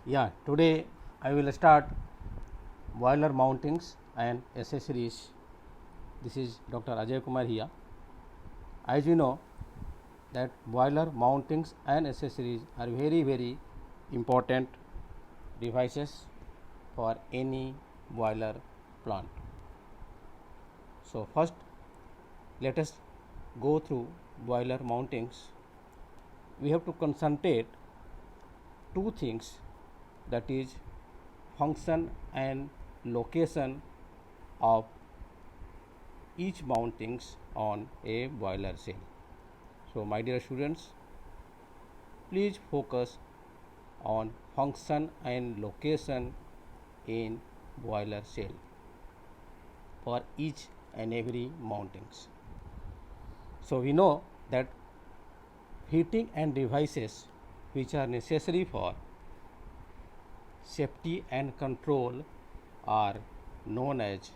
Yeah, today I will start boiler mountings and accessories. This is Dr. Ajay Kumar here. As you know that boiler mountings and accessories are very important devices for any boiler plant. So first let us go through boiler mountings. We have to concentrate two things, that is function and location of each mountings on a boiler cell. So my dear students, please focus on function and location in boiler cell for each and every mountings. So we know that heating and devices which are necessary for safety and control are known as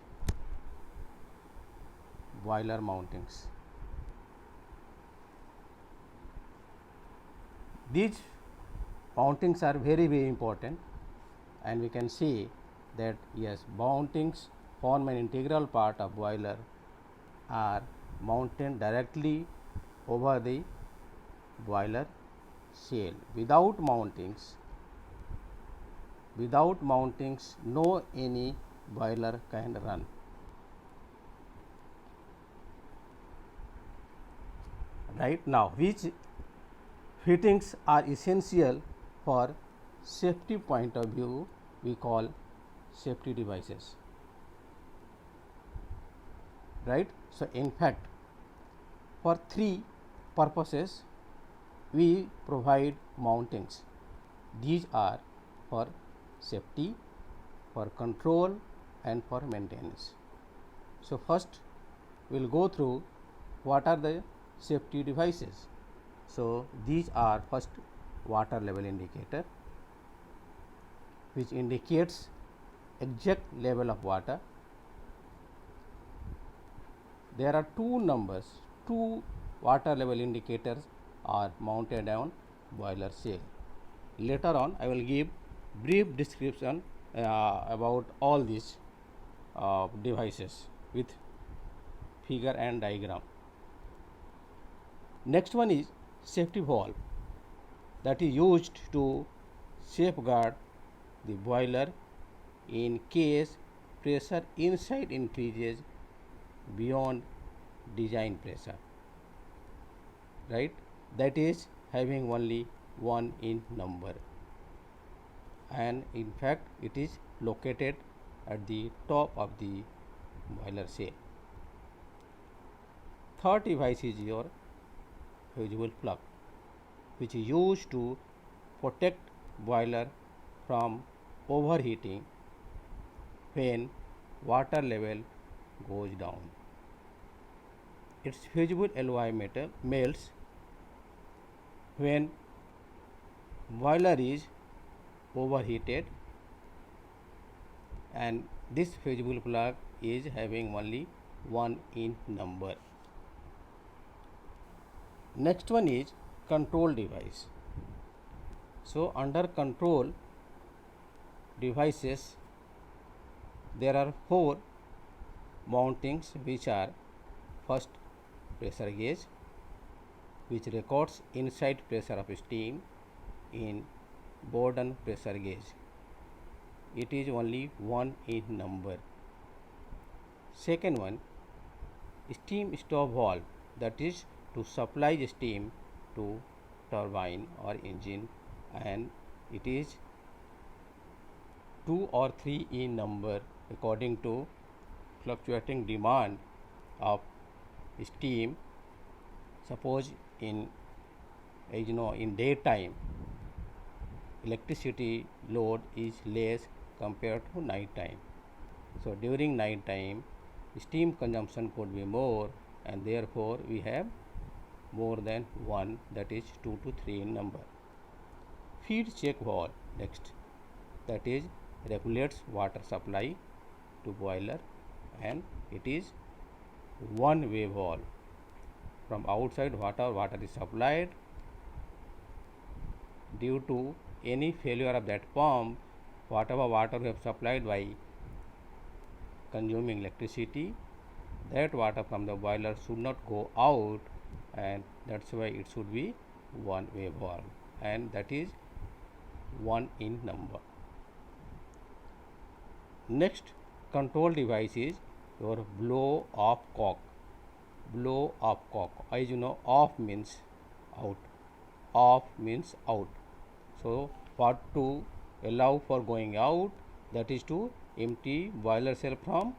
boiler mountings. These mountings are very important, and we can see that yes, mountings form an integral part of boiler, are mounted directly over the boiler shell. Without mountings no any boiler can run. Right now, which fittings are essential for safety point of view, we call safety devices, right? So in fact, for three purposes we provide mountings. These are for safety, for control, and for maintenance. So first we will go through what are the safety devices. So these are first water level indicator, which indicates exact level of water. There are two water level indicators are mounted on boiler shell. Later on I will give brief description about all these devices with figure and diagram. Next one is safety valve, that is used to safeguard the boiler in case pressure inside increases beyond design pressure, right? That is having only one in number, and in fact it is located at the top of the boiler shell. Third device is your fusible plug, which is used to protect boiler from overheating when water level goes down. Its fusible alloy metal melts when boiler is overheated, and this fusible plug is having only one in number. Next one is control device. So under control devices there are four mountings, which are first pressure gauge, which records inside pressure of steam in Borden pressure gauge. It is only one in number. Second one, steam stop valve, that is to supply the steam to turbine or engine, and it is 2 or 3 in number according to fluctuating demand of steam. Suppose in in daytime electricity load is less compared to night time, so during night time steam consumption could be more, and therefore we have more than one, that is 2 to 3 in number. Feed check valve next, that is regulates water supply to boiler, and it is one way valve. From outside water is supplied, due to any failure of that pump, whatever water we have supplied by consuming electricity, that water from the boiler should not go out, and that's why it should be one way valve, and that is 1 in number. Next control device is your blow off cock. Blow off cock. As you know, off means out. Off means out. So what to allow for going out? That is to empty boiler cell from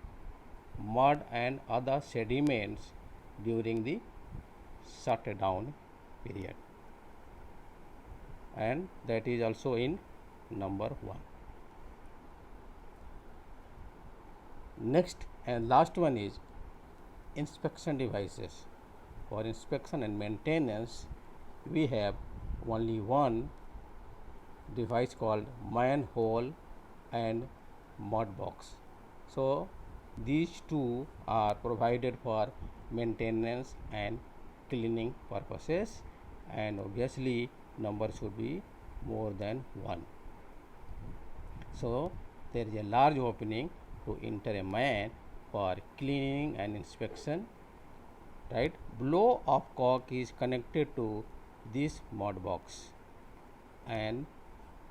mud and other sediments during the shutdown period, and that is also in number 1. Next and last one is inspection devices. For inspection and maintenance, we have only one device called manhole and mud box. So these two are provided for maintenance and cleaning purposes, and obviously number should be more than 1. So there is a large opening to enter a man for cleaning and inspection, right? Blow off cock is connected to this mud box, and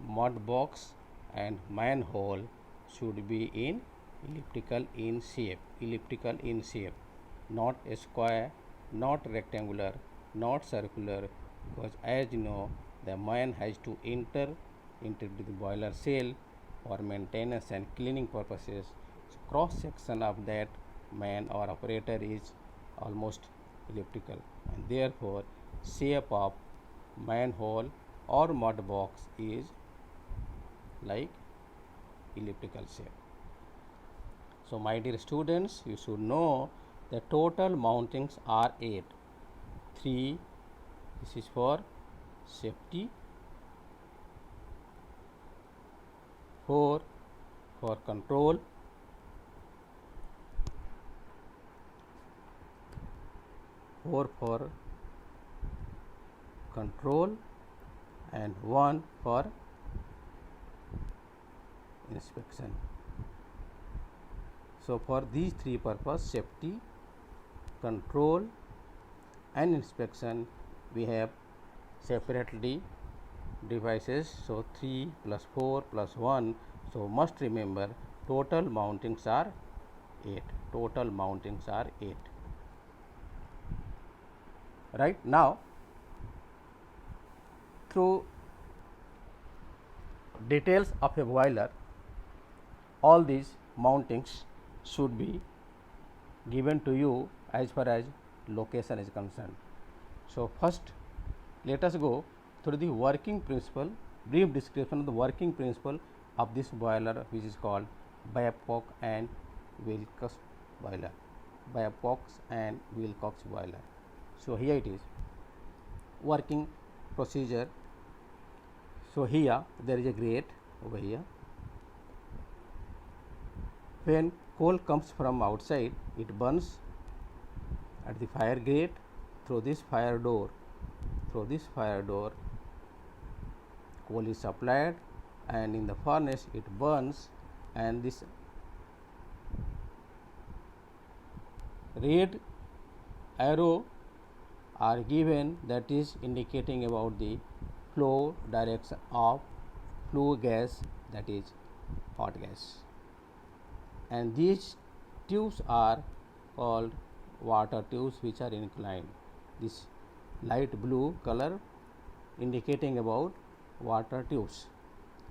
mud box and manhole should be in elliptical in shape, not a square, not rectangular, not circular, because as you know, the man has to enter into the boiler cell for maintenance and cleaning purposes. So cross section of that man or operator is almost elliptical, and therefore shape of manhole or mud box is like elliptical shape. So my dear students, you should know the total mountings are 8. 3, this is for safety, 4 for control, 4 for control, and 1 for inspection. So for these 3 purposes, safety, control and inspection, we have separately devices. So 3 plus 4 plus 1, so must remember total mountings are 8. Total mountings are 8. Right now, through details of a boiler, all these mountings should be given to you as far as location is concerned. So first, let us go through the working principle, brief description of the working principle of this boiler, which is called Babcock and Wilcox boiler. Babcock and Wilcox boiler. So here it is, working procedure. So here there is a grate over here. When coal comes from outside, it burns at the fire grate. Through this fire door, coal is supplied, and in the furnace it burns, and this red arrow are given, that is indicating about the flow direction of flue gas, that is hot gas, and these tubes are called water tubes, which are inclined. This light blue color indicating about water tubes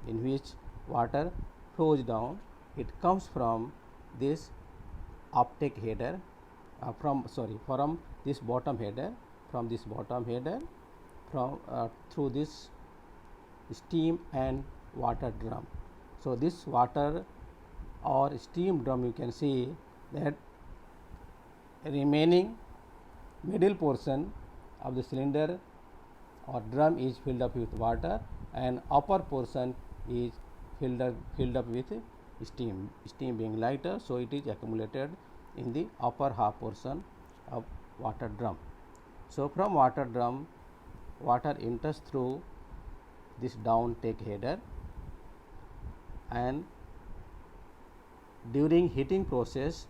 in which water flows down. It comes from this uptake header, from this bottom header, through this steam and water drum. So this water or steam drum, you can see that remaining middle portion of the cylinder or drum is filled up with water, and upper portion is filled up with steam being lighter, so it is accumulated in the upper half portion of water drum. So from water drum, water enters through this down take header, and during heating process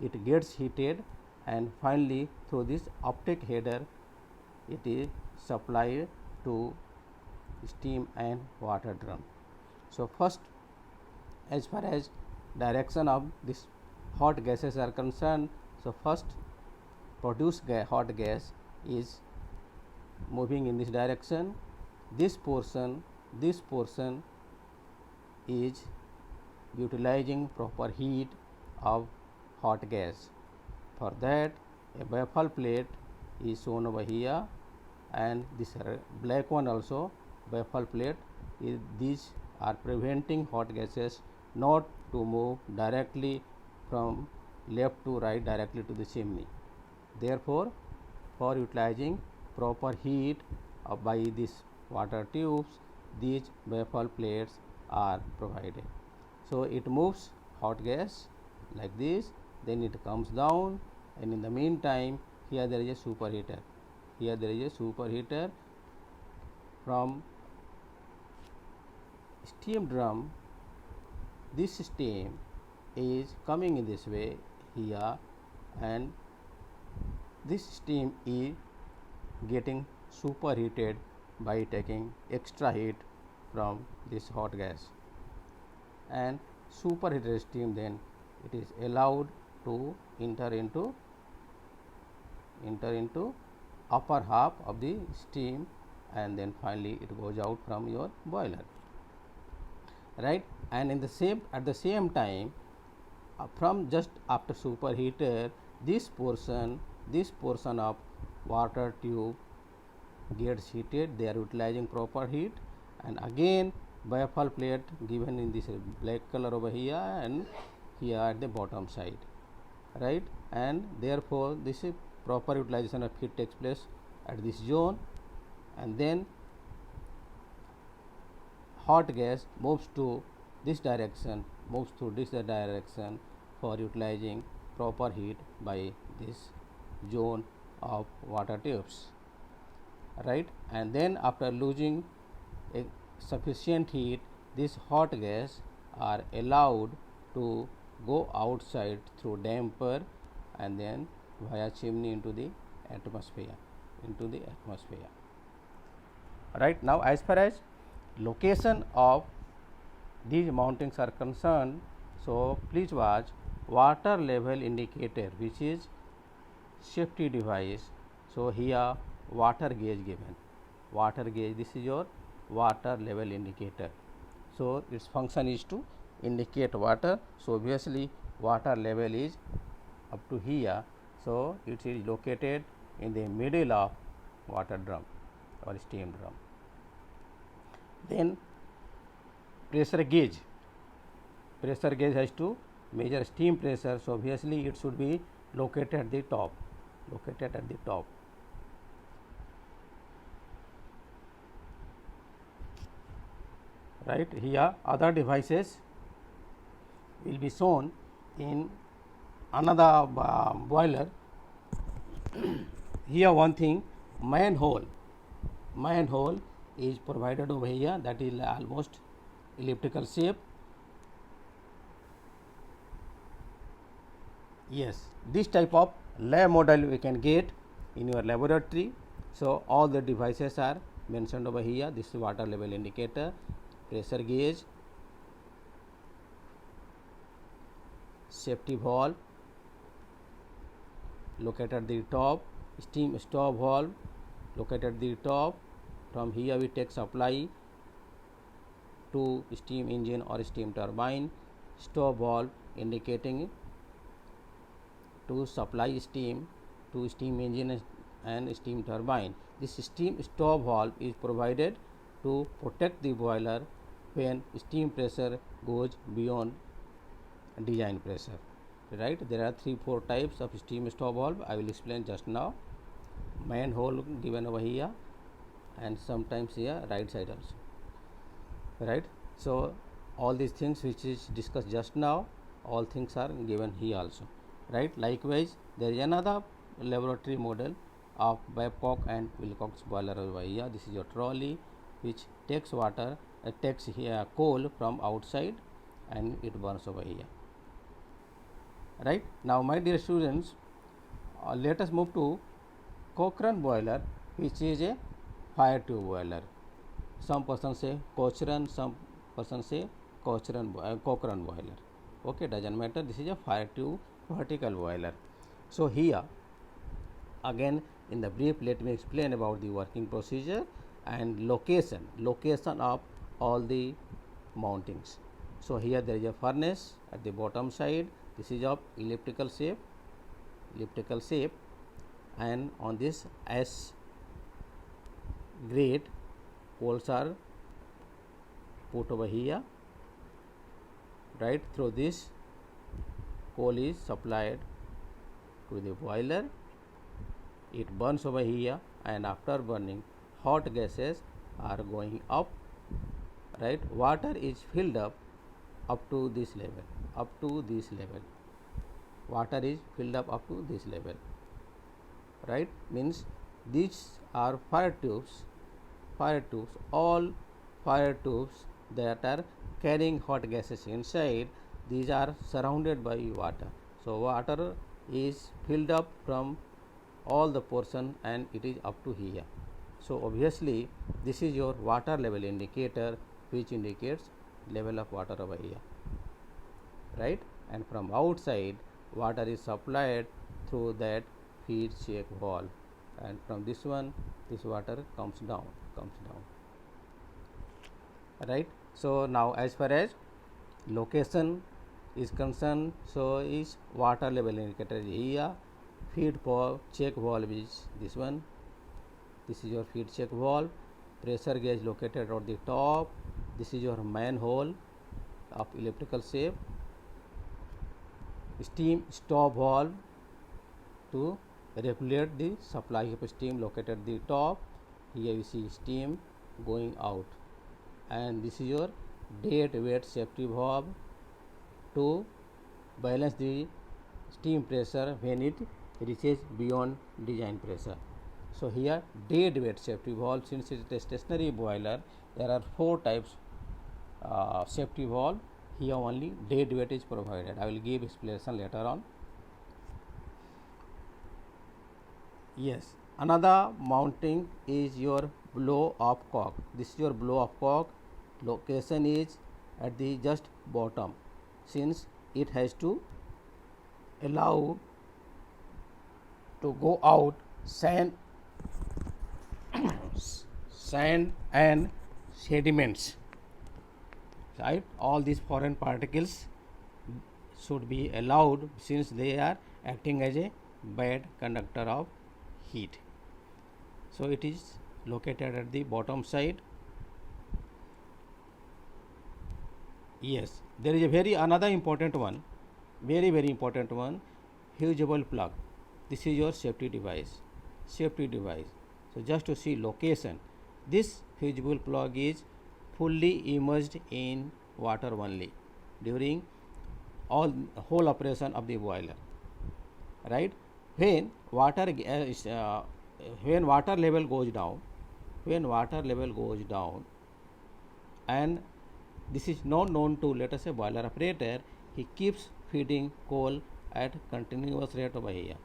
it gets heated, and finally through this uptake header it is supplied to steam and water drum. So first, as far as direction of this hot gases are concerned, so first produced hot gas is moving in this direction. This portion is utilizing proper heat of hot gas. For that, a baffle plate is shown over here, and this black one also baffle plate. These are preventing hot gases not to move directly from left to right directly to the chimney. Therefore, for utilizing proper heat by these water tubes, these baffle plates are provided. So it moves hot gas like this, then it comes down, and in the meantime here there is a superheater. Here there is a superheater. From steam drum, this steam is coming in this way here, and this steam is getting superheated by taking extra heat from this hot gas, and superheated steam then it is allowed to enter into upper half of the steam, and then finally it goes out from your boiler, right. And in the same at the same time, from just after superheater, this portion of water tube gets heated. They are utilizing proper heat, and again baffle plate given in this black color over here and here at the bottom side, right. And therefore this is proper utilization of heat takes place at this zone, and then hot gas moves to this direction, for utilizing proper heat by this zone of water tubes, right. And then after losing a sufficient heat, this hot gas are allowed to go outside through damper and then via chimney into the atmosphere. Right. Now as far as location of these mountings are concerned, so please watch water level indicator, which is safety device. So here water gauge given, this is your water level indicator. So its function is to indicate water. So obviously water level is up to here, so it is located in the middle of water drum or steam drum. Then pressure gauge has to measure steam pressure, so obviously it should be located at the top, right. Here other devices will be shown in another boiler. Here one thing, manhole is provided over here, that is almost elliptical shape. Yes, this type of lab model we can get in your laboratory. So all the devices are mentioned over here. This is water level indicator, pressure gauge, safety valve located at the top, steam stop valve located at the top. From here we take supply to steam engine or steam turbine, stop valve indicating to supply steam to steam engine and steam turbine. This steam stop valve is provided to protect the boiler when steam pressure goes beyond design pressure, right. There are 3-4 types of steam stop valve. I will explain just now. Manhole given over here, and sometimes here right side also, right. So all these things which is discussed just now, all things are given here also, right. Likewise there is another laboratory model of Babcock and Wilcox boiler over here. This is your trolley, which takes water, takes here coal from outside and it burns over here. Right. Now, my dear students, let us move to Cochrane boiler, which is a fire tube boiler. Some person say Cochrane, some person say Cochrane boiler. Okay, doesn't matter. This is a fire tube vertical boiler. So here again in the brief, let me explain about the working procedure and location of all the mountings. So here there is a furnace at the bottom side. This is of elliptical shape, and on this ash grate coals are put over here. Right, through this coal is supplied to the boiler. It burns over here, and after burning, hot gases are going up. Right, water is filled up to this level. Water is filled up to this level. Right, means these are fire tubes. All fire tubes that are carrying hot gases inside, these are surrounded by water. So water is filled up from all the portion and it is up to here. So obviously this is your water level indicator, which indicates level of water over here. Right, and from outside water is supplied through that feed check valve, and from this one this water comes down. Right. So now as far as location is concerned, so is water level indicator is here, feed check valve is this one. This is your feed check valve, pressure gauge located at the top. This is your manhole of elliptical shape, steam stop valve to regulate the supply of steam located at the top. Here you see steam going out, and this is your dead weight safety valve to balance the steam pressure when it reaches beyond design pressure. So here dead weight safety valve, since it is a stationary boiler, there are 4 types safety valve. Here only dead weight is provided. I will give explanation later on. Yes, another mounting is your blow off cock. This is your blow off cock. Location is at the just bottom, since it has to allow to go out sand and sediments. Right, all these foreign particles should be allowed, since they are acting as a bad conductor of heat. So it is located at the bottom side. Yes, there is a another important one, very important one, fusible plug. This is your safety device. So just to see location, this fusible plug is fully immersed in water only during whole operation of the boiler. Right, when water level goes down, and this is not known to, let us say, boiler operator, he keeps feeding coal at continuous rate over here.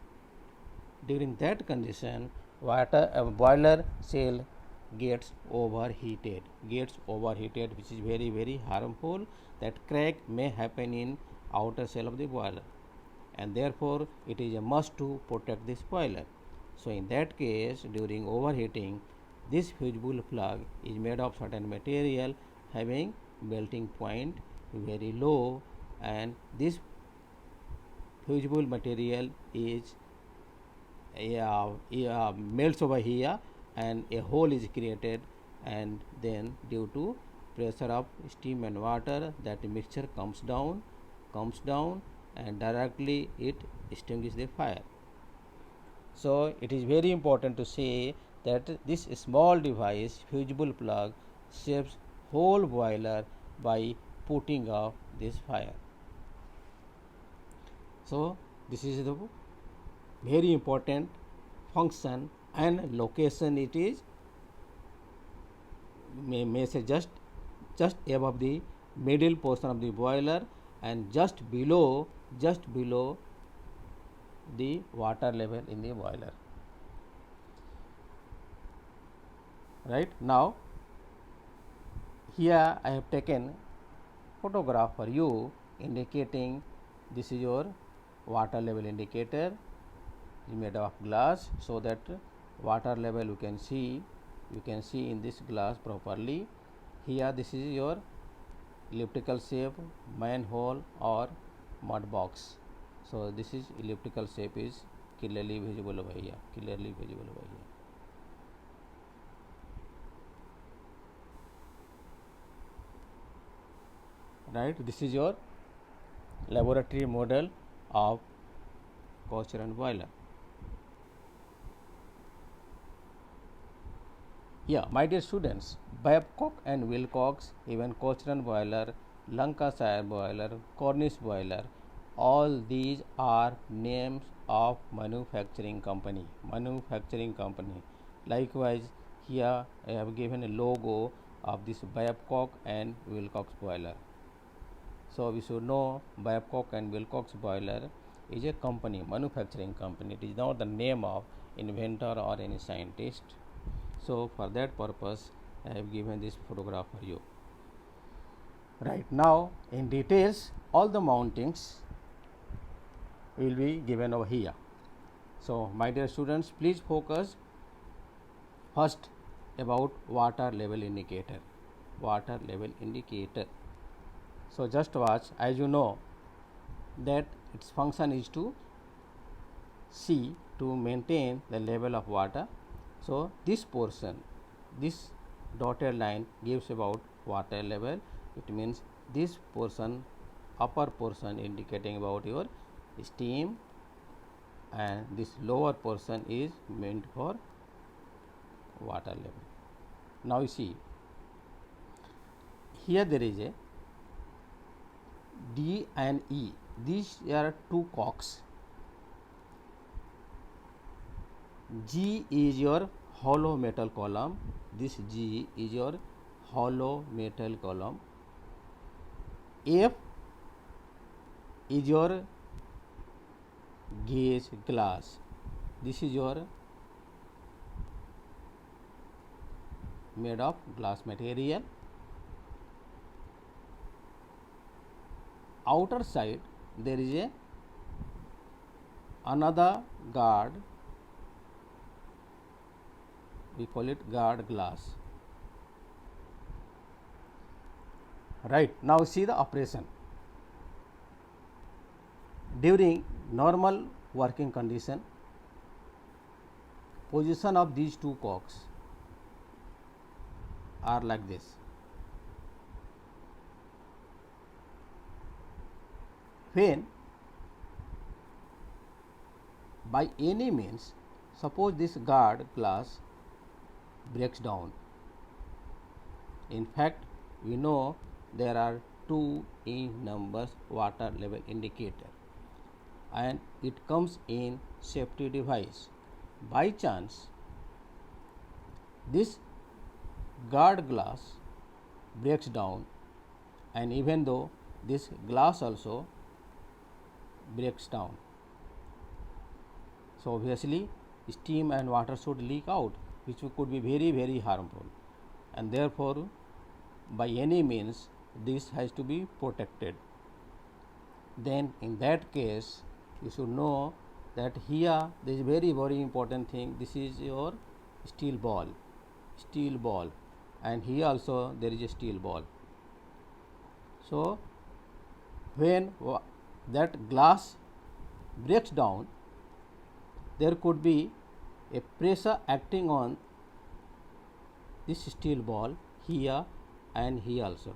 During that condition, boiler cell gets overheated, which is very harmful. That crack may happen in outer shell of the boiler, and therefore it is a must to protect this boiler. So in that case, during overheating, this fusible plug is made of certain material having melting point very low, and this fusible material is melts over here, and a hole is created, and then due to pressure of steam and water, that mixture comes down and directly it extinguishes the fire. So it is very important to say that this small device, fusible plug, saves whole boiler by putting out this fire. So this is the very important function and location it is may say just above the middle portion of the boiler and just below the water level in the boiler. Right now, here I have taken photograph for you indicating this is your water level indicator is made of glass, so that water level you can see in this glass properly. Here this is your elliptical shape manhole or mud box. So this is elliptical shape is clearly visible over here, right. This is your laboratory model of Cochran boiler. Yeah, my dear students, Babcock and Wilcox, even Cochran boiler, Lancashire boiler, Cornish boiler, all these are names of manufacturing company. Likewise, here I have given a logo of this Babcock and Wilcox boiler. So we should know Babcock and Wilcox boiler is a company, manufacturing company. It is not the name of inventor or any scientist. So for that purpose, I have given this photograph for you. Right now, in details, all the mountings will be given over here. So my dear students, please focus first about water level indicator. So just watch. As you know that its function is to maintain the level of water. So this portion, this dotted line gives about water level. It means this portion, upper portion indicating about your steam, and this lower portion is meant for water level. Now you see, here there is a D and E. These are two cocks. G is your hollow metal column. This G is your hollow metal column. F is your gauge glass. This is your made of glass material. Outer side there is a another guard, we call it guard glass. Right, now see the operation. During normal working condition, position of these two cocks are like this. When by any means, suppose this guard glass breaks down. In fact, we know there are two in numbers water level indicator, and it comes in safety device. By chance, this guard glass breaks down, and even though this glass also breaks down, so obviously steam and water should leak out, which could be very harmful, and therefore by any means this has to be protected. Then in that case you should know that here there is very important thing. This is your steel ball, and here also there is a steel ball. So when that glass breaks down, there could be a pressure acting on this steel ball here and here also,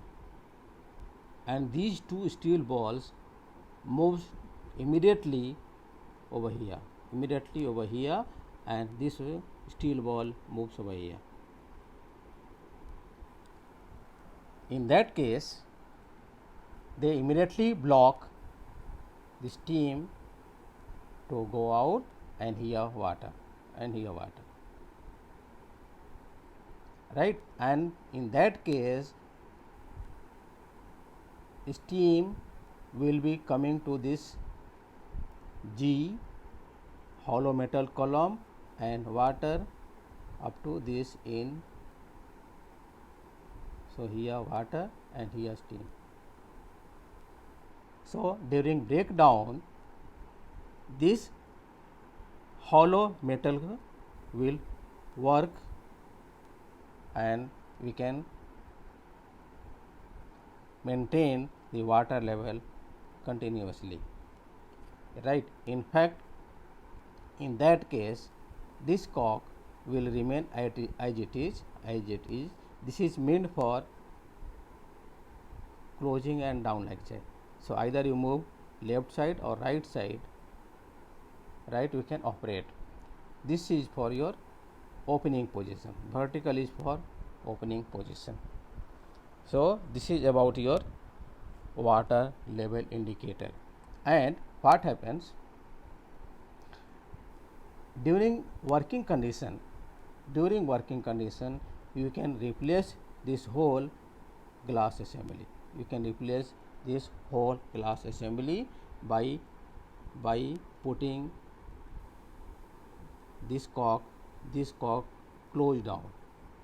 and these two steel balls moves immediately over here, and this steel ball moves over here. In that case, they immediately block the steam to go out, and here water, right? And in that case steam will be coming to this G hollow metal column and water up to this in. So here water and here steam. So during breakdown this hollow metal will work and we can maintain the water level continuously, right? In fact, in that case this cock will remain as it is. This is meant for closing and down like that. So either you move left side or right side, right, we can operate. This is for your opening position, vertical is for opening position. So this is about your water level indicator. And what happens during working condition? During working condition you can replace this whole glass assembly. You can replace this whole glass assembly by putting this cock closed down,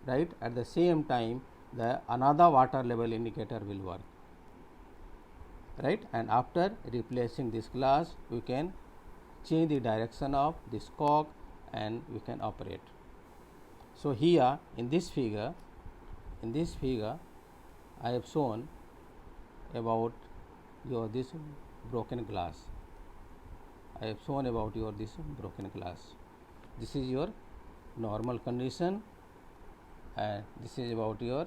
right? At the same time the another water level indicator will work, right? And after replacing this glass we can change the direction of this cock and we can operate. So here in this figure I have shown about your this broken glass. I have shown about your this broken glass. This is your normal condition and this is about your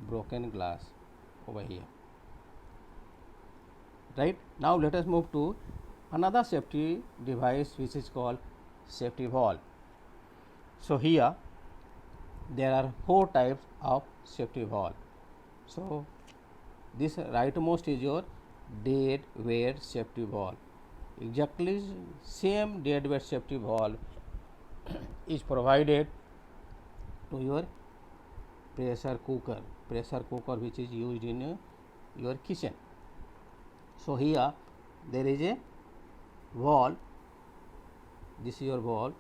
broken glass over here, right? Now let us move to another safety device which is called safety valve. So here there are 4 types of safety valve. So this rightmost is your dead weight safety valve. Exactly same dead weight safety valve is provided to your pressure cooker which is used in your kitchen. So here there is a valve, this is your valve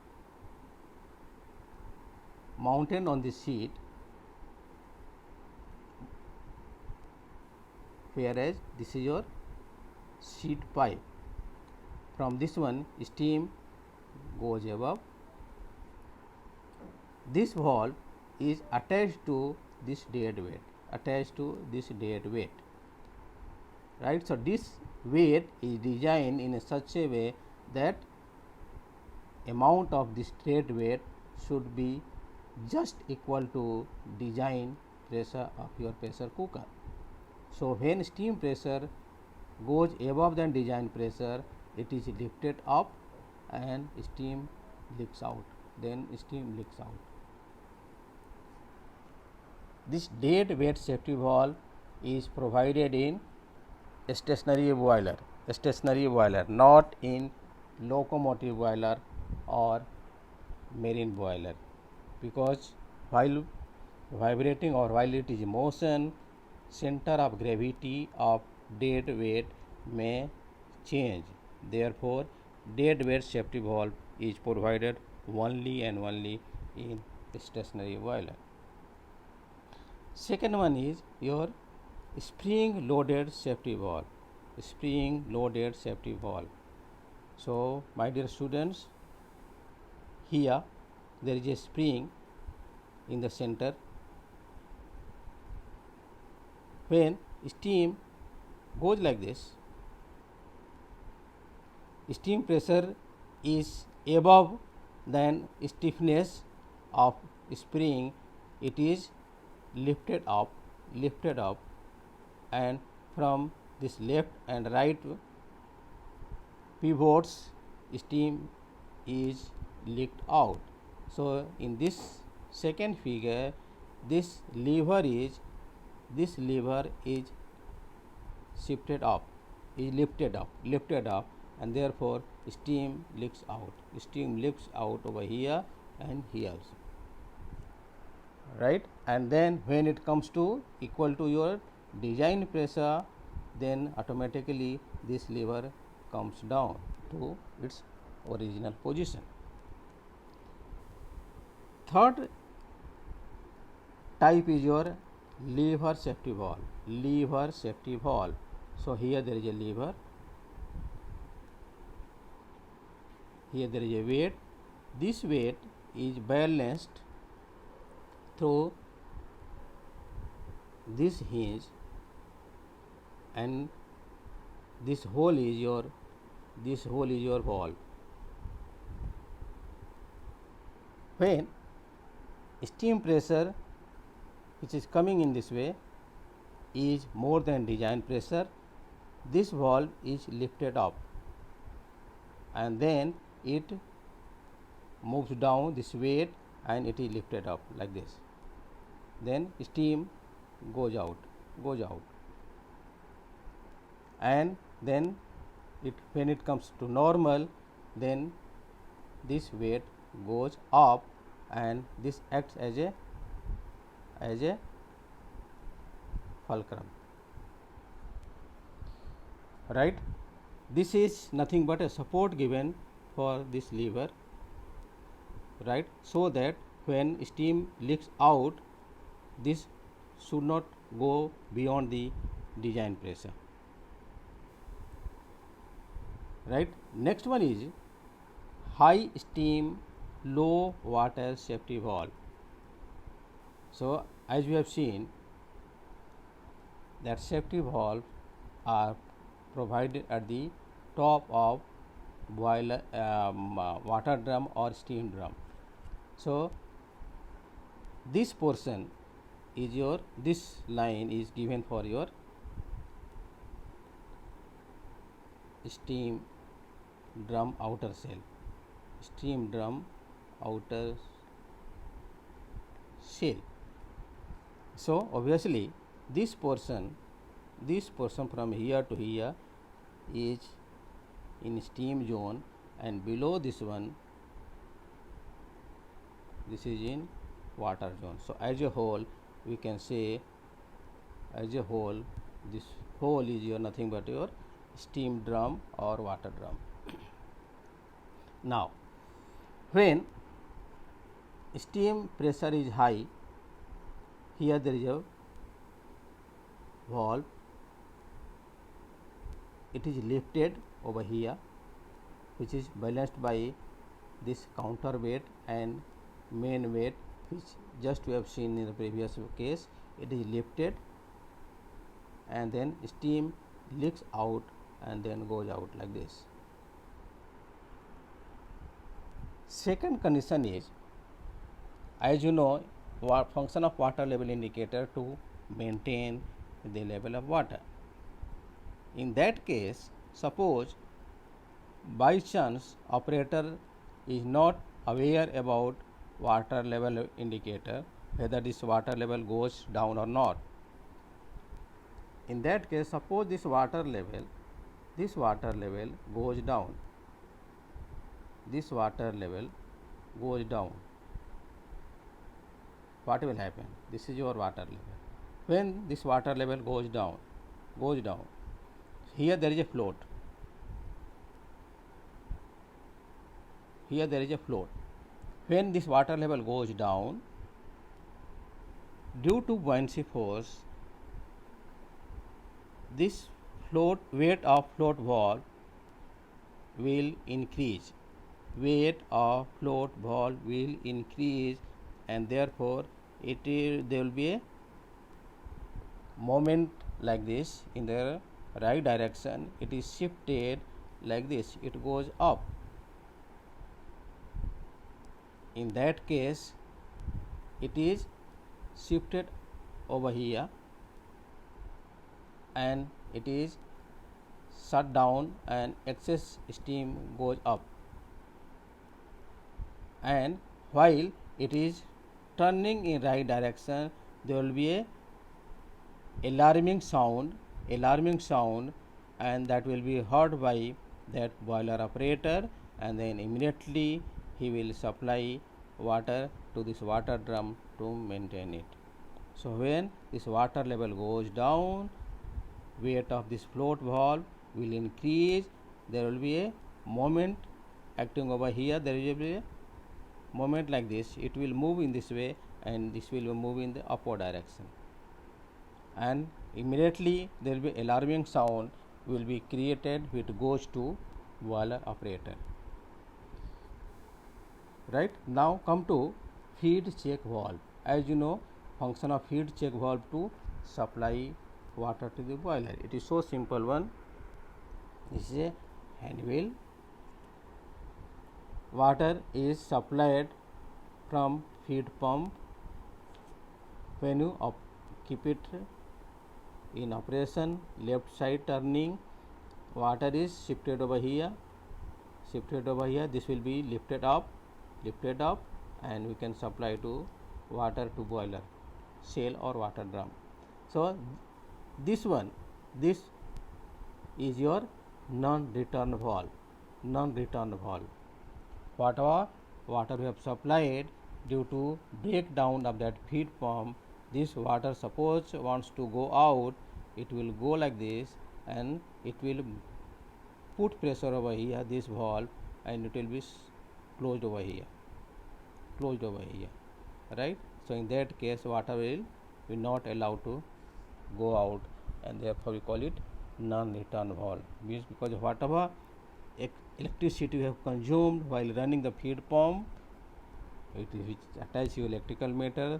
mounted on the seat, whereas this is your seat pipe. From this one steam goes above. This valve is attached to this dead weight, right? So this weight is designed in such a way that amount of this dead weight should be just equal to design pressure of your pressure cooker. So when steam pressure goes above than design pressure, it is lifted up and steam leaks out. This dead weight safety valve is provided in stationary boiler, not in locomotive boiler or marine boiler, because while vibrating or while it is in motion, center of gravity of dead weight may change. Therefore, dead weight safety valve is provided only and only in stationary boiler. Second one is your spring loaded safety valve. So my dear students, here there is a spring in the center. When steam goes like this, steam pressure is above than stiffness of spring, it is lifted up, and from this left and right pivots steam is leaked out. So in this second figure this lever is lifted up, and therefore steam leaks out over here and here also, right? and then when it comes to equal to your design pressure, then automatically this lever comes down to its original position. Third type is your lever safety valve. Lever safety valve. So here there is a lever, here there is a weight. This weight is balanced through this hinge, and this hole is your valve. When steam pressure which is coming in this way is more than design pressure, this valve is lifted up and then it moves down this weight and it is lifted up like this. Then steam goes out, and then when it comes to normal, then this weight goes up and this acts as a fulcrum, right. This is nothing but a support given for this lever, right, so that when steam leaks out, this should not go beyond the design pressure, right. Next one is high steam low water safety valve. So as we have seen that safety valves are provided at the top of boiler water drum or steam drum. So this portion is this line is given for your steam drum outer shell, steam drum outer shell. So obviously this portion from here to here is in steam zone, and below this one, this is in water zone. So as a whole we can say, as a whole, this whole is your nothing but your steam drum or water drum. Now when steam pressure is high, here there is a valve, it is lifted over here, which is balanced by this counterweight and main weight, which just we have seen in the previous case. It is lifted and then steam leaks out and then goes out like this. Second condition is, as you know, function of water level indicator to maintain the level of water. In that case, suppose by chance operator is not aware about water level indicator, whether this water level goes down or not. In that case, suppose this water level goes down, this water level goes down, what will happen? This is your water level. When this water level goes down, here there is a float, here there is a float. When this water level goes down, due to buoyancy force, this weight of float valve will increase, weight of float valve will increase, and therefore there will be a moment like this in the right direction. It is shifted like this, it goes up. In that case, it is shifted over here and it is shut down and excess steam goes up, and while it is turning in right direction, there will be a alarming sound, and that will be heard by that boiler operator, and then immediately he will supply water to this water drum to maintain it. So when this water level goes down, weight of this float valve will increase. There will be a moment acting over here. There will be a moment like this. It will move in this way, and this will move in the upward direction. And immediately there will be alarming sound will be created which goes to boiler operator. Right, now come to feed check valve. As you know, function of feed check valve to supply water to the boiler. It is so simple one. This is a hand wheel. Water is supplied from feed pump. When you keep it in operation, left side turning, water is shifted over here. This will be lifted up, and we can supply to water to boiler cell or water drum. So this is your non-return valve. Whatever water we have supplied, due to breakdown of that feed pump, this water suppose wants to go out, it will go like this, and it will put pressure over here, this valve, and it will be closed over here, right. So in that case, water will be not allowed to go out, and therefore we call it non-return valve. Means because whatever electricity we have consumed while running the feed pump, it is which attached to electrical motor,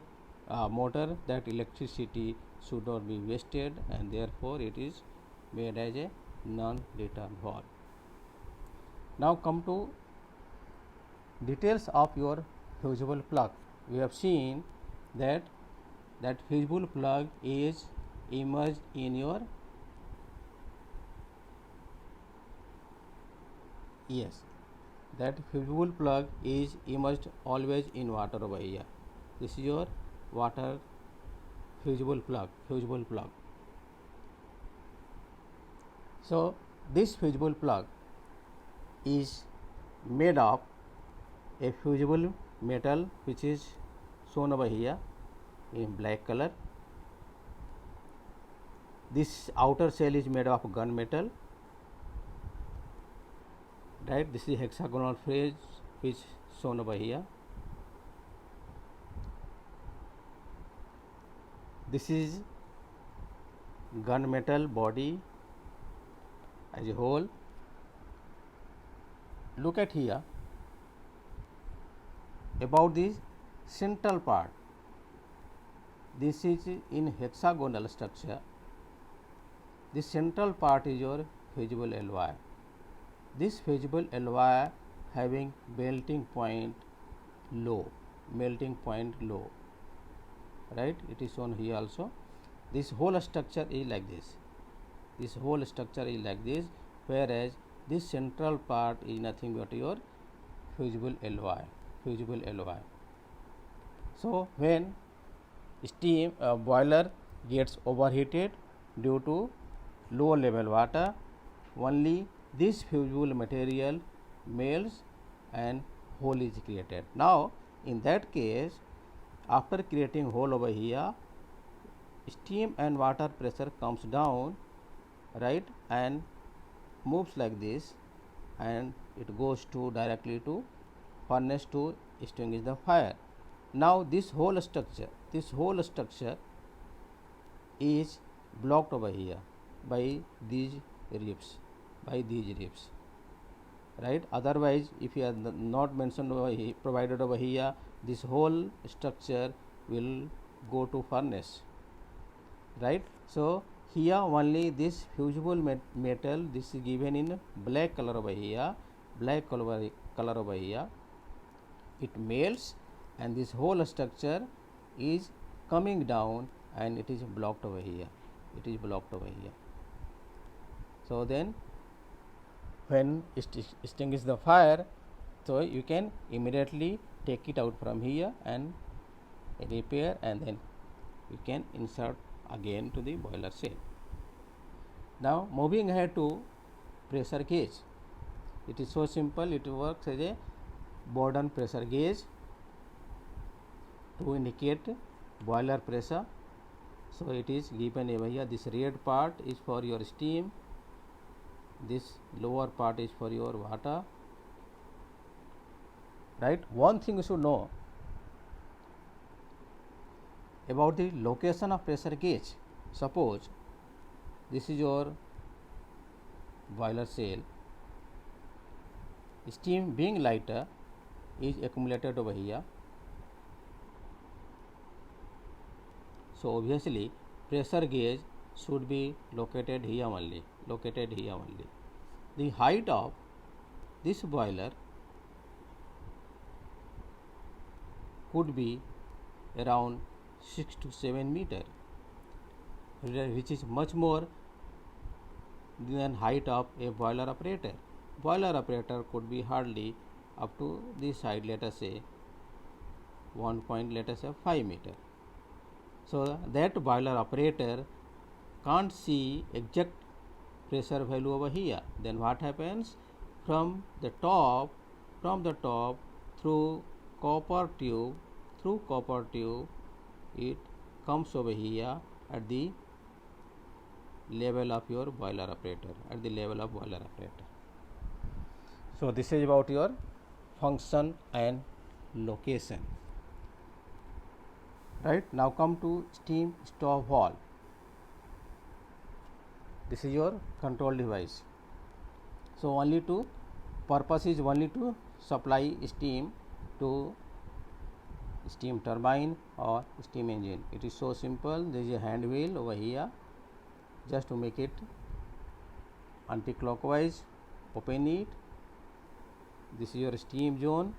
that electricity should not be wasted, and therefore it is made as a non-return valve. Now come to details of your fusible plug. We have seen that fusible plug is immersed in your that fusible plug is immersed always in water over here. This is your water fusible plug. So this fusible plug is made of a fusible metal which is shown over here in black color. This outer shell is made of gun metal. Right, this is hexagonal phrase which shown over here. This is gun metal body as a whole. Look at here about this central part. This is in hexagonal structure. The central part is your fusible alloy. This fusible alloy having melting point low, right. It is shown here also. This whole structure is like this. Whereas this central part is nothing but your fusible alloy. So when steam boiler gets overheated due to low level water, only this fusible material melts and hole is created. Now in that case, after creating hole over here, steam and water pressure comes down, right, and moves like this, and it goes to directly to furnace to extinguish the fire. Now this whole structure is blocked over here by these ribs, right. Otherwise, if you are not mentioned over here, provided over here, this whole structure will go to furnace, right. So here only this fusible metal, this is given in black color over here, it melts, and this whole structure is coming down, and it is blocked over here. So then when extinguish the fire, so you can immediately take it out from here and repair, and then you can insert again to the boiler cell. Now moving ahead to pressure gauge. It is so simple. It works as a Borden pressure gauge to indicate boiler pressure. So it is given over here. This red part is for your steam, this lower part is for your water, right? One thing you should know about the location of pressure gauge. Suppose this is your boiler cell, steam being lighter is accumulated over here. So obviously pressure gauge should be located here only, The height of this boiler could be around 6 to 7 meter, which is much more than height of a boiler operator. Boiler operator could be hardly up to this height, let us say 5 meter. So that boiler operator can't see exact pressure value over here. Then what happens? From the top through copper tube, it comes over here at the level of your boiler operator, So this is about your function and location. Right, now come to steam stop valve. This is your control device. So purpose is only to supply steam to steam turbine or steam engine. It is so simple. There is a hand wheel over here. Just to make it anti-clockwise, open it. This is your steam zone,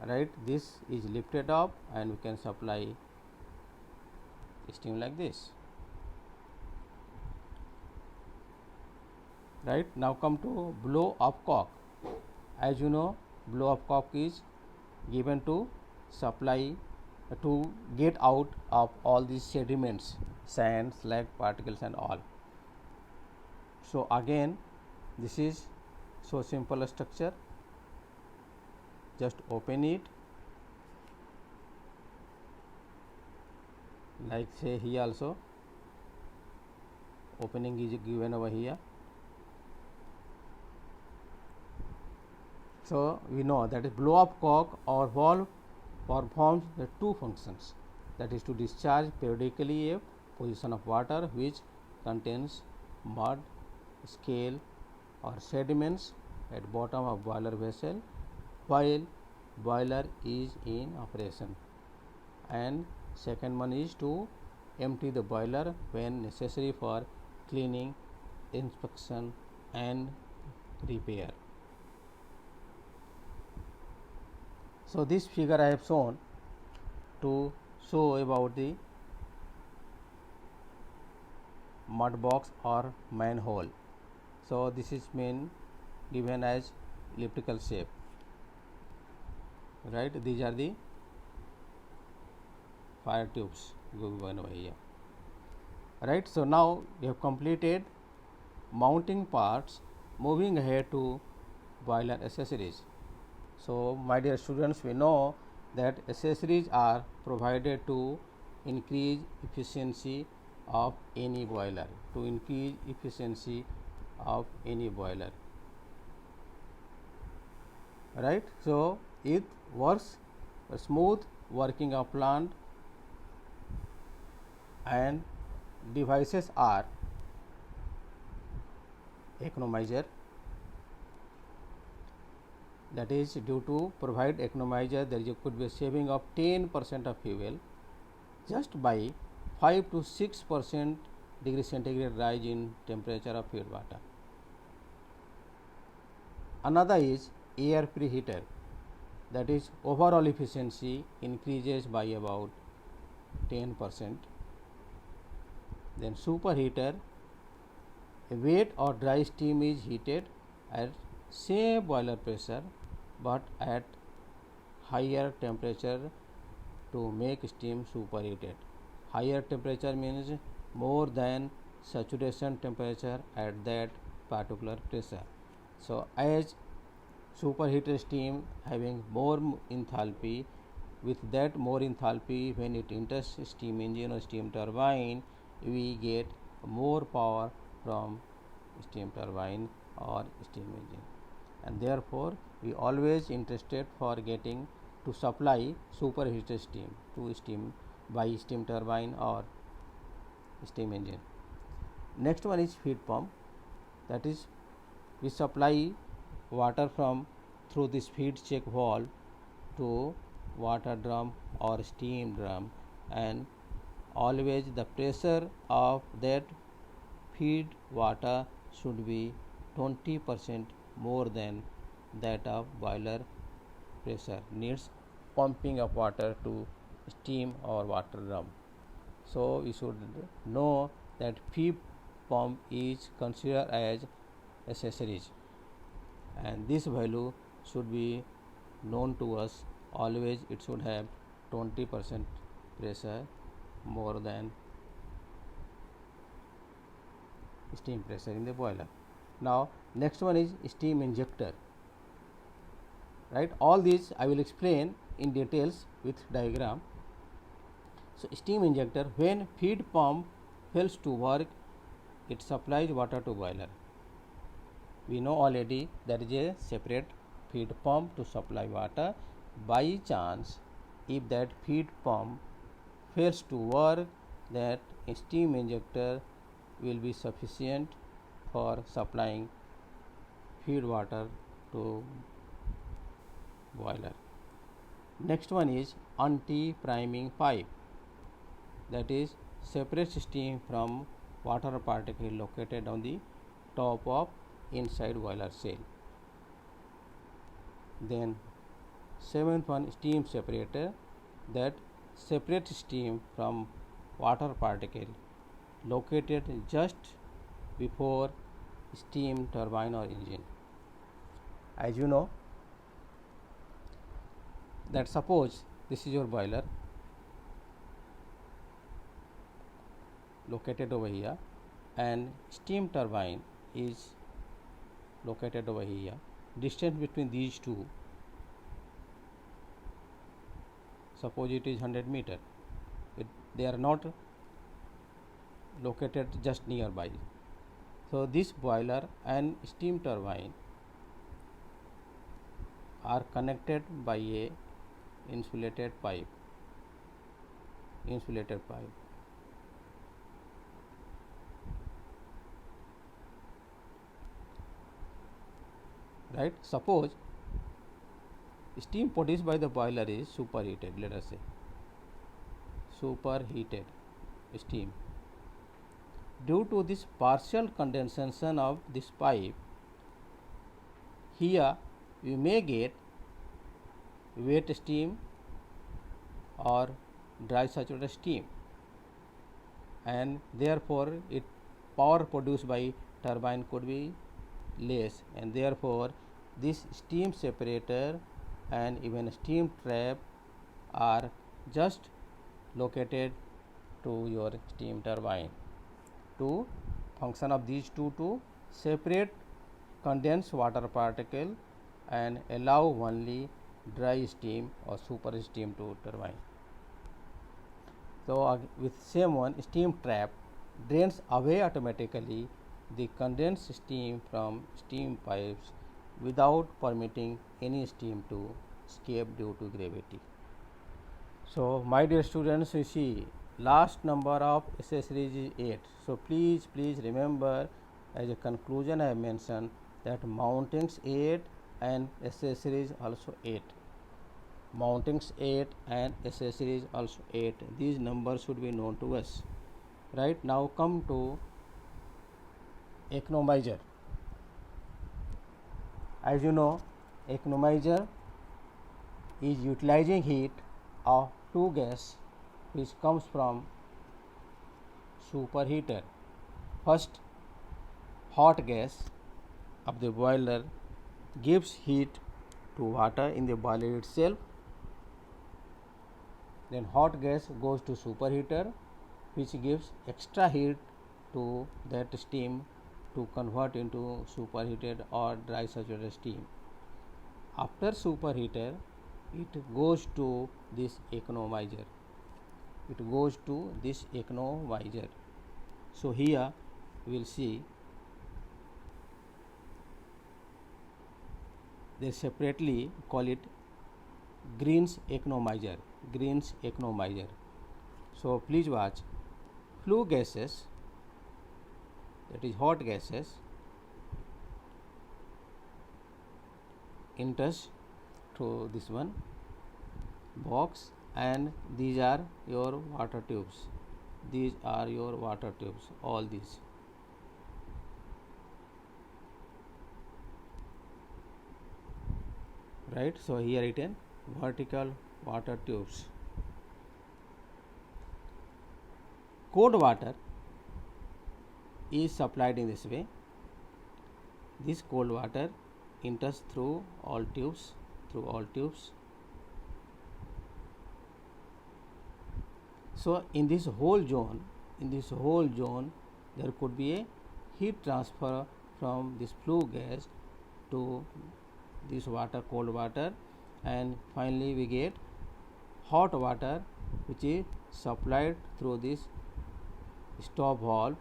right? This is lifted up and we can supply steam like this. Right, now come to blow up cock. As you know, blow up cock is given to supply to get out of all these sediments, sand, slag particles and all. So again, this is so simple structure. Just open it, like say here also opening is given over here. So we know that is blow up cock or valve performs the two functions, that is to discharge periodically a position of water which contains mud, scale or sediments at bottom of boiler vessel while boiler is in operation, and second one is to empty the boiler when necessary for cleaning, inspection and repair. So this figure I have shown to show about the mud box or manhole. So this is given as elliptical shape, right? These are the fire tubes going over here, right? So now we have completed mounting parts. Moving ahead to boiler accessories. So my dear students, we know that accessories are provided to increase efficiency of any boiler, right? So it works a smooth working of plant, and devices are economizer, that is due to provide economizer there could be a saving of 10% of fuel just by 5 to 6% degree centigrade rise in temperature of feed water. Another is air preheater, that is overall efficiency increases by about 10%. Then superheater, a wet or dry steam is heated at same boiler pressure but at higher temperature to make steam superheated. Higher temperature means more than saturation temperature at that particular pressure. So as superheated steam having more enthalpy, with that more enthalpy when it enters steam engine or steam turbine, we get more power from steam turbine or steam engine, and therefore we always interested for getting to supply superheated steam to steam by steam turbine or steam engine. Next one is feed pump, that is we supply water from through this feed check valve to water drum or steam drum, and always the pressure of that feed water should be 20% more than that of boiler pressure needs pumping of water to steam or water drum. So we should know that feed pump is considered as accessories, and this value should be known to us. Always it should have 20% pressure more than steam pressure in the boiler. Now next one is steam injector, right? All these I will explain in details with diagram. So steam injector, when feed pump fails to work, it supplies water to boiler. We know already there is a separate feed pump to supply water. By chance, if that feed pump fails to work, that steam injector will be sufficient for supplying feed water to boiler. Next one is anti-priming pipe, that is separates steam from water particle located on the top of inside boiler shell. Then seventh one, steam separator, that separates steam from water particle located just before steam turbine or engine. As you know that suppose this is your boiler located over here and steam turbine is located over here. Distance between these two, suppose it is 100 meter, they are not located just nearby. So this boiler and steam turbine are connected by a insulated pipe. Right? Suppose steam produced by the boiler is superheated, let us say superheated steam. Due to this partial condensation of this pipe, here we may get wet steam or dry saturated steam, and therefore it power produced by turbine could be less, and therefore this steam separator and even steam trap are just located to your steam turbine to function of these two to separate condensed water particle and allow only dry steam or super steam to turbine. So with same one, steam trap drains away automatically the condensed steam from steam pipes without permitting any steam to escape due to gravity. So my dear students, you see last number of accessories is 8. So please remember, as a conclusion I have mentioned that mountings 8 and accessories also 8. Mountings 8 and accessories also 8. These numbers should be known to us. Right, now come to economizer. As you know, economizer is utilizing heat of two gas which comes from superheater. First, hot gas of the boiler gives heat to water in the boiler itself. Then hot gas goes to superheater, which gives extra heat to that steam to convert into superheated or dry saturated steam. After superheater, it goes to this economizer. It goes to this economizer. So here we will see they separately call it Green's economizer. Green's economizer. So please watch. Flue gases, that is hot gases, enters through this one box, and these are your water tubes. These are your water tubes, all these. Right, so here written vertical water tubes. Cold water is supplied in this way. This cold water enters through all tubes, So in this whole zone, there could be a heat transfer from this flue gas to this water, cold water, and finally we get hot water which is supplied through this stop valve,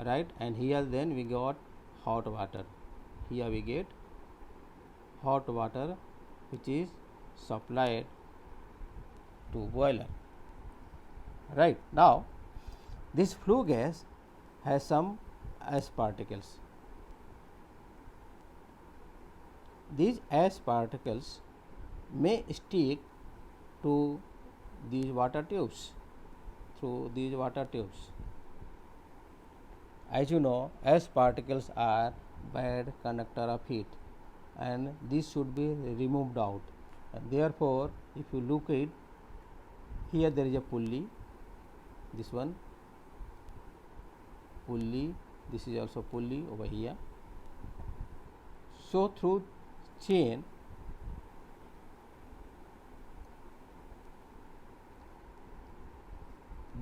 right, and here then we got hot water. Here we get hot water which is supplied to boiler. Right, now this flue gas has some ash particles. These ash particles may stick to these water tubes, through these water tubes. As you know, ash particles are bad conductor of heat, and this should be removed out. And therefore, if you look at here, there is a pulley, this one pulley, this is also pulley over here. So through chain,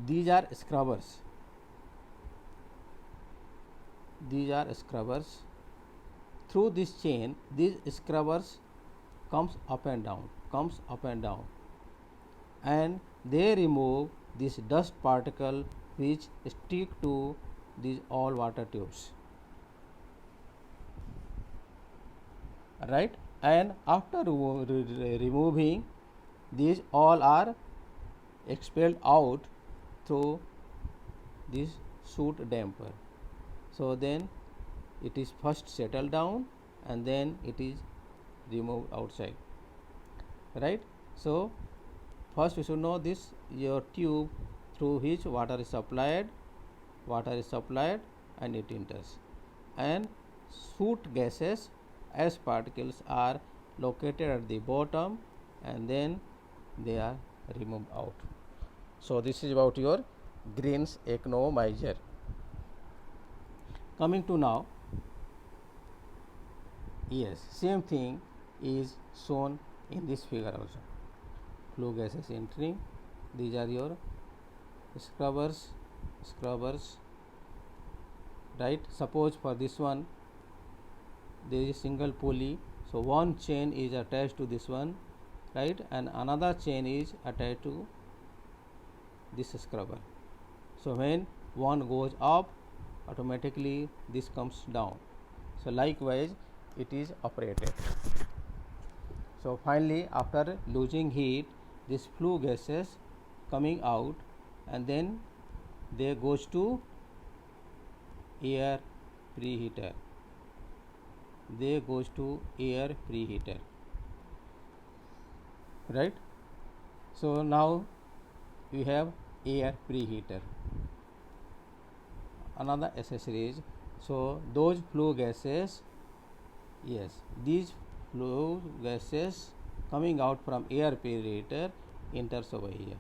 these are scrubbers. Through this chain, these scrubbers comes up and down, and they remove this dust particle which stick to these all water tubes, right, and after removing, these all are expelled out through this soot damper. So then it is first settled down and then it is removed outside, right. So first we should know this, your tube through which water is supplied and it enters, and soot gases, ash particles are located at the bottom and then they are removed out. So this is about your Green's economizer. Coming to now, yes, same thing is shown in this figure also. Flue gases entering, these are your scrubbers, right. Suppose for this one there is a single pulley, so one chain is attached to this one, right, and another chain is attached to this scrubber. So when one goes up, automatically this comes down. So likewise it is operated. So finally, after losing heat, this flue gases coming out and then they goes to air preheater. Right. So now we have air preheater, another accessories. So those flue gases, yes, these flue gases coming out from air preheater enters over here,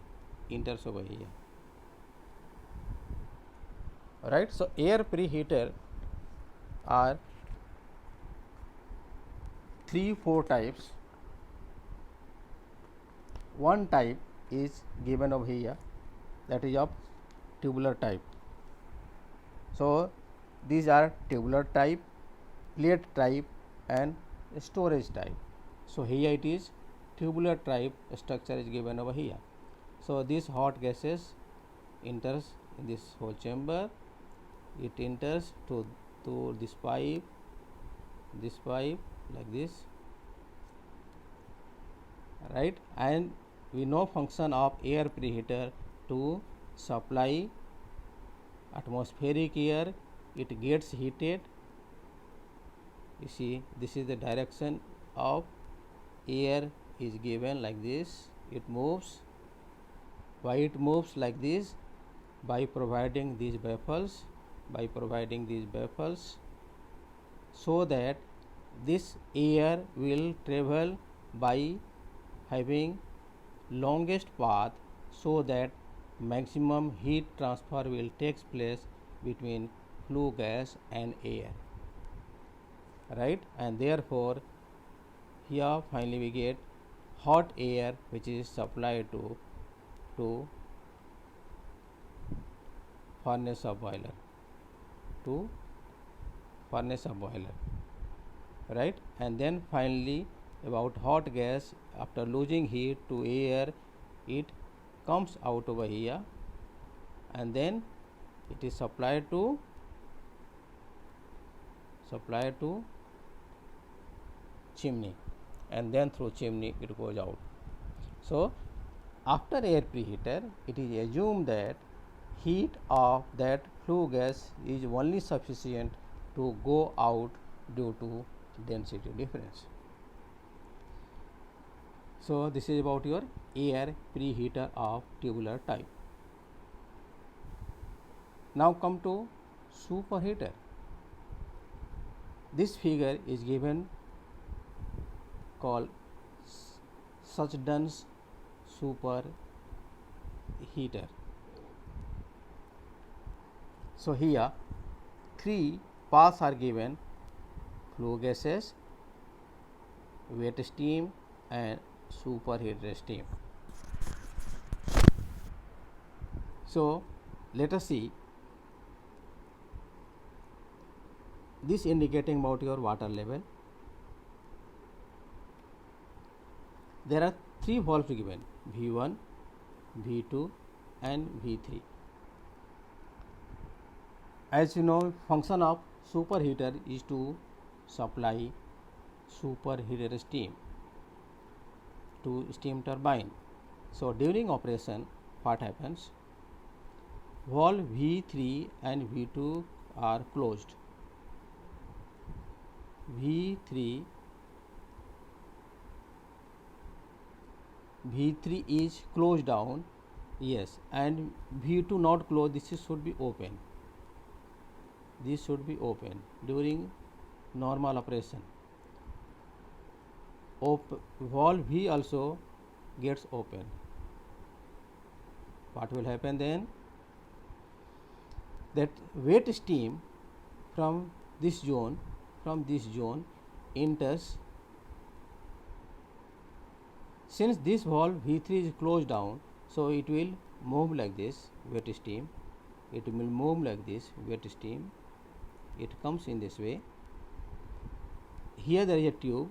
right. So air preheater are 3-4 types. One type is given over here, that is of tubular type. So these are tubular type, plate type and storage type. So here it is tubular type structure is given over here. So this hot gases enters in this whole chamber, it enters to this pipe like this, right, and we know function of air preheater to supply atmospheric air, it gets heated. You see, this is the direction of air is given like this, it moves. Why it moves like this? By providing these baffles, so that this air will travel by having longest path, so that maximum heat transfer will take place between flue gas and air, right, and therefore here finally we get hot air which is supplied to furnace of boiler, right, and then finally about hot gas, after losing heat to air, it comes out over here and then it is supplied to chimney, and then through chimney it goes out. So after air preheater, it is assumed that heat of that flue gas is only sufficient to go out due to density difference. So this is about your air preheater of tubular type. Now come to superheater. This figure is given called Suchdon's superheater. So here three paths are given: flue gases, wet steam and superheated steam. So let us see this indicating about your water level. There are three valves given: V1, V2 and V3. As you know, function of superheater is to supply superheated steam to steam turbine. So during operation what happens? Valve V3 and V2 are closed. V3 is closed down, yes, and V2 not closed. This should be open. This should be open during normal operation. Valve V also gets open. What will happen then? That wet steam from this zone enters. Since this valve V3 is closed down, so it will move like this, wet steam. It will move like this, wet steam. It comes in this way. Here there is a tube.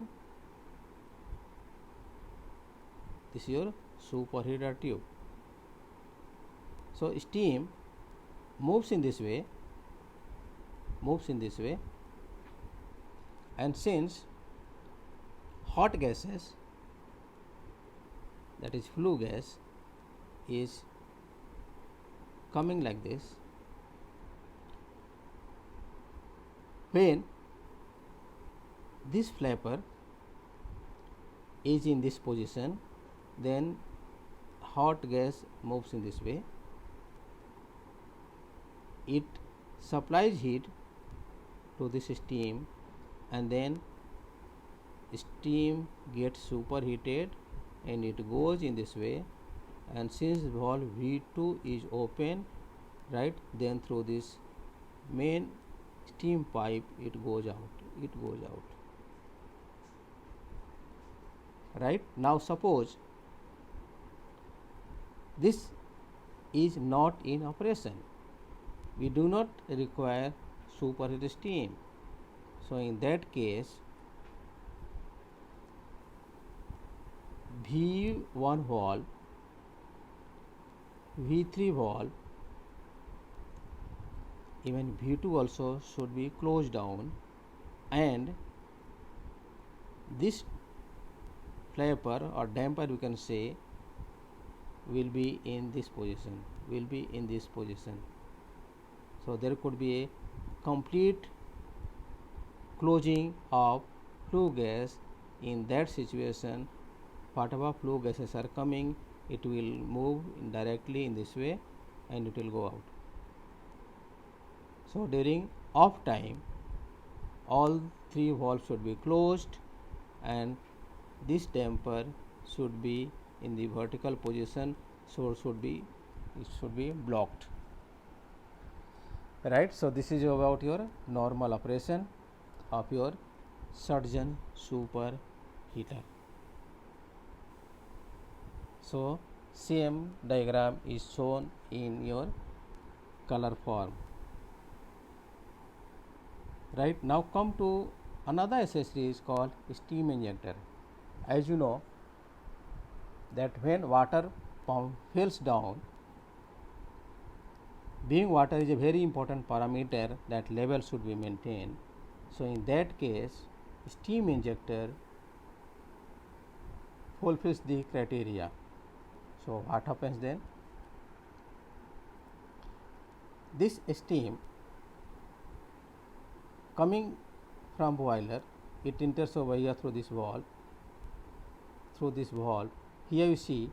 This is your superheater tube. So steam moves in this way, and since hot gases, that is flue gas, is coming like this, when this flapper is in this position, then hot gas moves in this way. It supplies heat to this steam and then steam gets superheated and it goes in this way, and since valve V2 is open, right, then through this main steam pipe it goes out, right. Now suppose this is not in operation, we do not require superheated steam. So in that case V1 valve, V3 valve, even V2 also should be closed down, and this flapper or damper, we can say, will be in this position, so there could be a complete closing of flue gas. In that situation, whatever flue gases are coming, it will move directly in this way and it will go out. So during off time, all three valves should be closed and this damper should be in the vertical position, so it should be blocked, right? So this is about your normal operation of your Surgeon super heater. So same diagram is shown in your color form. Right, now come to another accessory is called steam injector. As you know that when water pump fills down, being water is a very important parameter, that level should be maintained. So in that case, steam injector fulfills the criteria. So what happens then? This steam coming from boiler, it enters over here through this valve. Here you see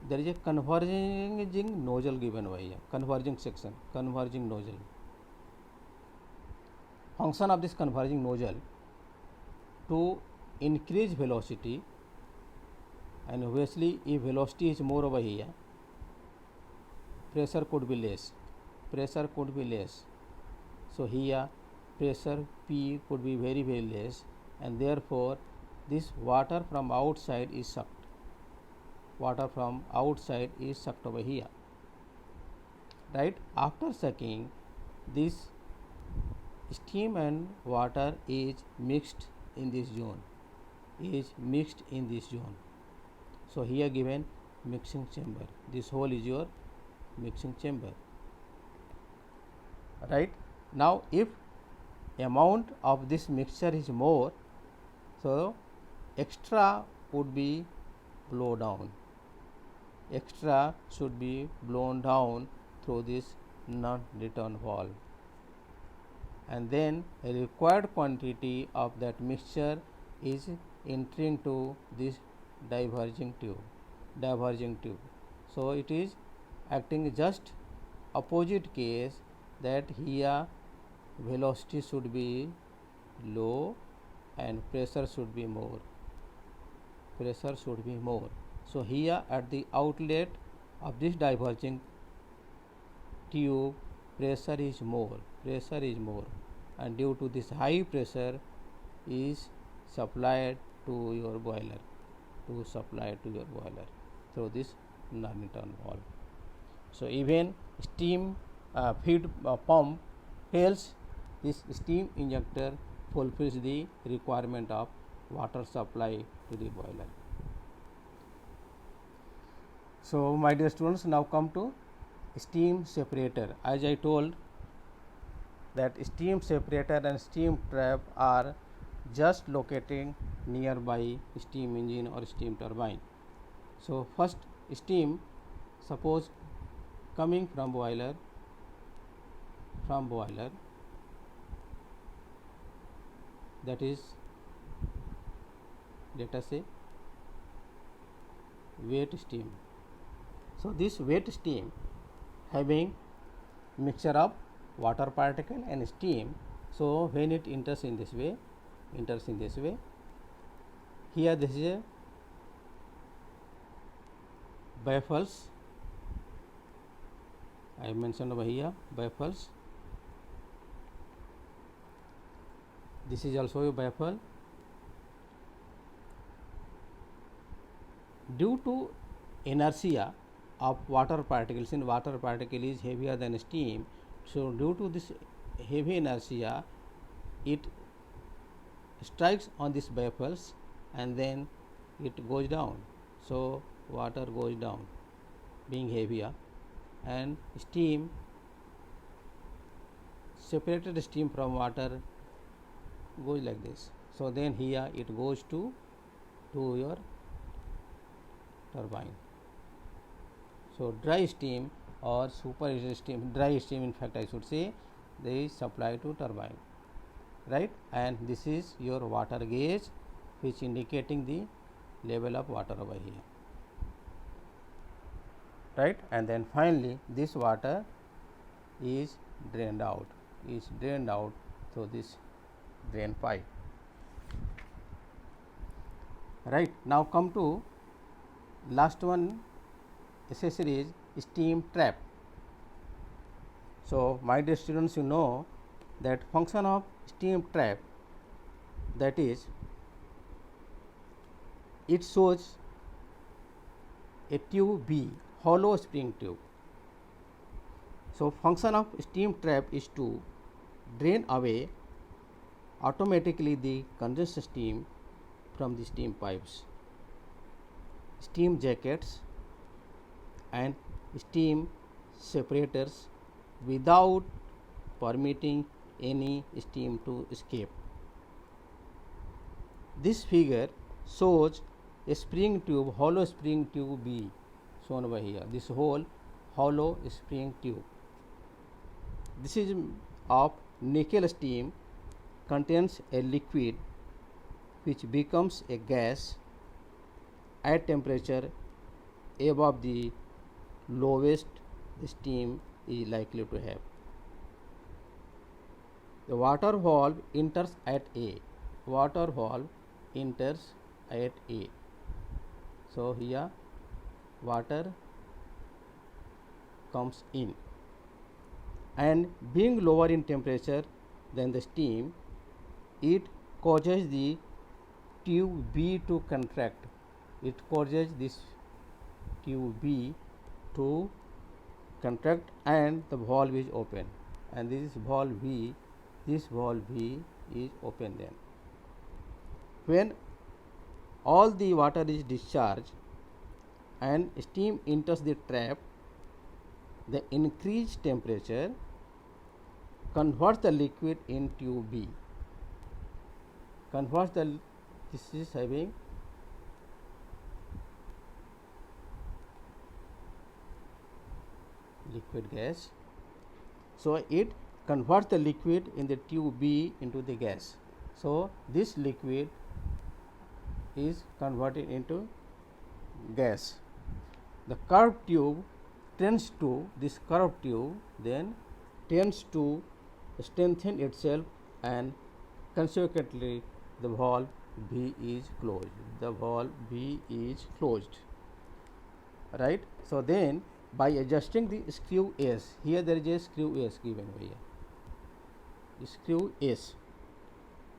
there is a converging nozzle given over here, converging nozzle. Function of this converging nozzle to increase velocity, and obviously if velocity is more over here, pressure could be less. So here pressure P could be very less, and therefore this water from outside is sucked. Over here, right? After sucking, this steam and water is mixed in this zone. So here given mixing chamber. This hole is your mixing chamber, right? Now if amount of this mixture is more, so extra would be blown down. Extra should be blown down through this non-return valve, and then a required quantity of that mixture is entering to this diverging tube. So it is acting just opposite case, that here velocity should be low and pressure should be more. So here at the outlet of this diverging tube, pressure is more, and due to this high pressure is supplied to your boiler, through this non-return valve. So even steam feed pump fails, this steam injector fulfills the requirement of water supply to the boiler. So my dear students, now come to steam separator. As I told that steam separator and steam trap are just located nearby steam engine or steam turbine. So first steam, suppose coming from boiler, that is, let us say, wet steam. So this wet steam having mixture of water particle and steam, so when it enters in this way, here this is a baffles, I have mentioned over here, baffles. This is also a baffle. Due to inertia of water particles, and water particle is heavier than steam, so due to this heavy inertia, it strikes on these baffles and then it goes down. So water goes down being heavier, and steam, separated steam from water goes like this. So then here it goes to your turbine. So dry steam or superheated steam, dry steam in fact I should say, they is supplied to turbine, right? And this is your water gauge which indicating the level of water over here, right? And then finally this water is drained out through this drain pipe, right? Now come to last one accessory is steam trap. So my dear students, you know that function of steam trap, that is it shows a tube B, hollow spring tube. So function of steam trap is to drain away automatically the condensed steam from the steam pipes, steam jackets and steam separators without permitting any steam to escape. This figure shows a spring tube, hollow spring tube B shown over here. This whole hollow spring tube. This is of nickel steam, contains a liquid which becomes a gas at temperature above the lowest steam is likely to have. The water valve enters at A. Water valve enters at A. So here water comes in, and being lower in temperature than the steam, it causes the tube B to contract. It causes this tube B to contract and the valve is open, and this valve V is open then. When all the water is discharged and steam enters the trap, the increased temperature converts the liquid in tube B. This is having liquid gas. So it converts the liquid in the tube B into the gas. So this liquid is converted into gas. The curved tube tends to strengthen itself, and consequently the valve B is closed. Right. So then by adjusting the screw S, here there is a screw S given over here, screw S,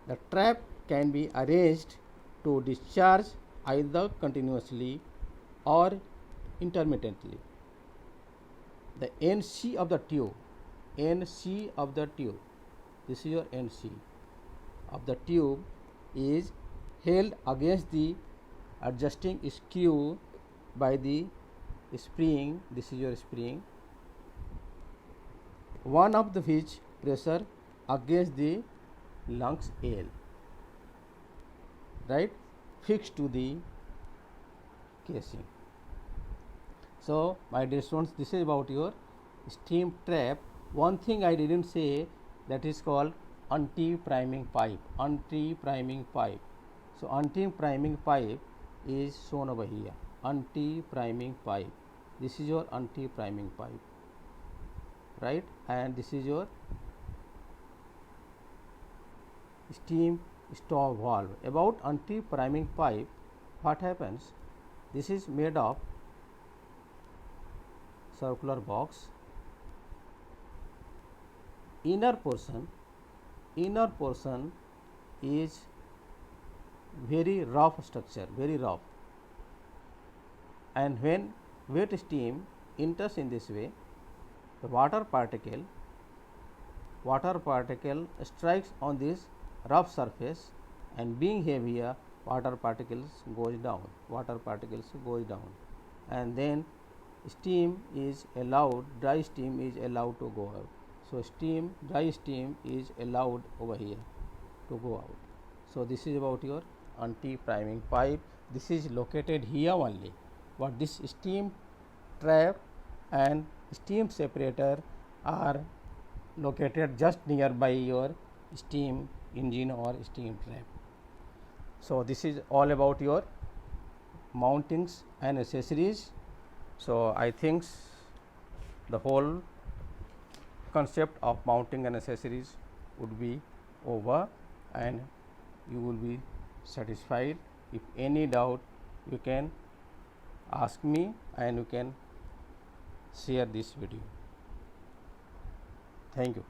the trap can be arranged to discharge either continuously or intermittently. The NC of the tube, this is your NC of the tube, is held against the adjusting screw by the spring. This is your spring, one of the which pressure against the lungs L, right, fixed to the casing. So my dear students, this is about your steam trap. One thing I didn't say, that is called anti-priming pipe. So anti-priming pipe is shown over here. Anti-priming pipe. This is your anti-priming pipe, right? And this is your steam stop valve. About anti-priming pipe, what happens? This is made of circular box. Inner portion is very rough structure, and when wet steam enters in this way, the water particle strikes on this rough surface, and being heavier, water particles goes down, and then steam is allowed, dry steam is allowed to go out. So, dry steam is allowed over here to go out. So, this is about your anti-priming pipe. This is located here only, but this steam trap and steam separator are located just nearby your steam engine or steam trap. So, this is all about your mountings and accessories. So, I think the whole concept of mounting and accessories would be over, and you will be satisfied. If any doubt, you can ask me and you can share this video. Thank you.